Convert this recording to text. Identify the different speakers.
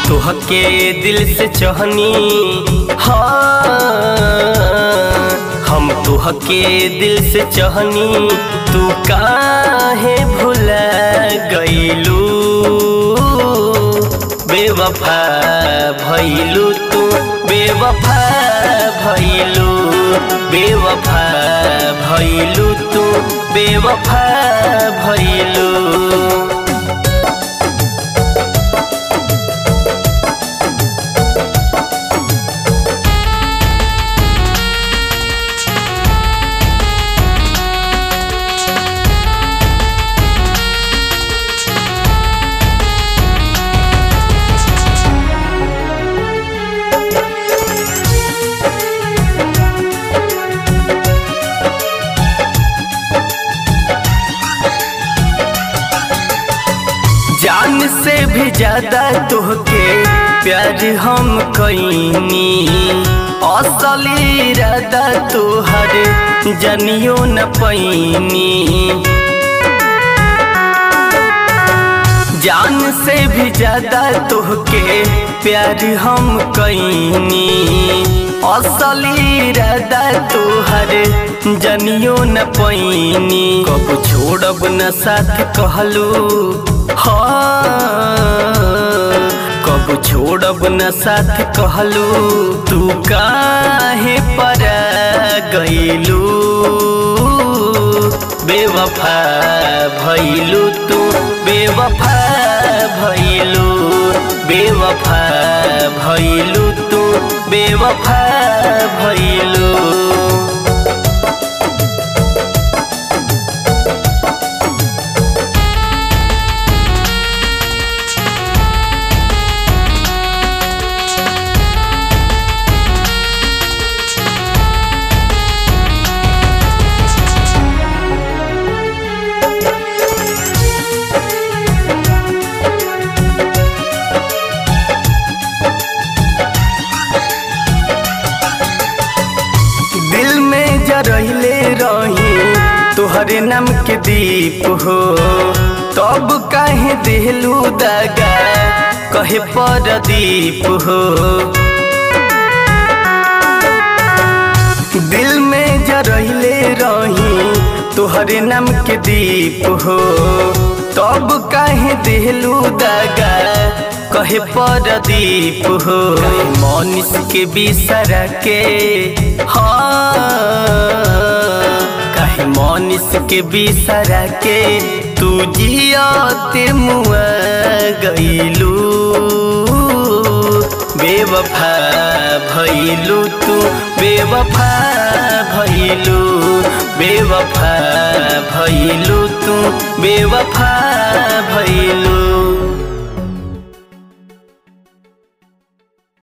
Speaker 1: तोहके दिल से चाहनी, हाँ हम तोहके दिल से चाहनी, तू काहे भुला गइलू। बेवफा भइलू तू, बेवफा भइलू, बेवफा भइलू तू, बेवफा भइलू। जान से भी ज्यादा तोहके प्यार हम कईनी, असली इरादा तोहर जनियो न पैनी। जान से भी ज्यादा तोहके प्यार हम कईनी, असली इरादा तोहर जनियो न पैनी। कब छोड़ब न साथ कहलू, हाँ कब छोड़ब न साथ कहलू, तू काहे परा गइलू। बेवफा भइलू तू, बेवफा भइलू, बेवफा भइलू तू, बेवफा भइलू। रहले रही तोहरे नाम के दीप हो, तब काहे देहलू दगा कहे परदीप हो। दिल में जरहिले रही तोहरे नाम के दीप हो, तब काहे देहलू दगा कहे परदीप हो। मनीष के बिसरा के, हाँ कहे मनीष के बिसरा के, तू जियाते मुआ गइलू। बेवफा भइलू तू, बेवफा भइलू, बेवफा भइलू तू, बेवफा भइलू।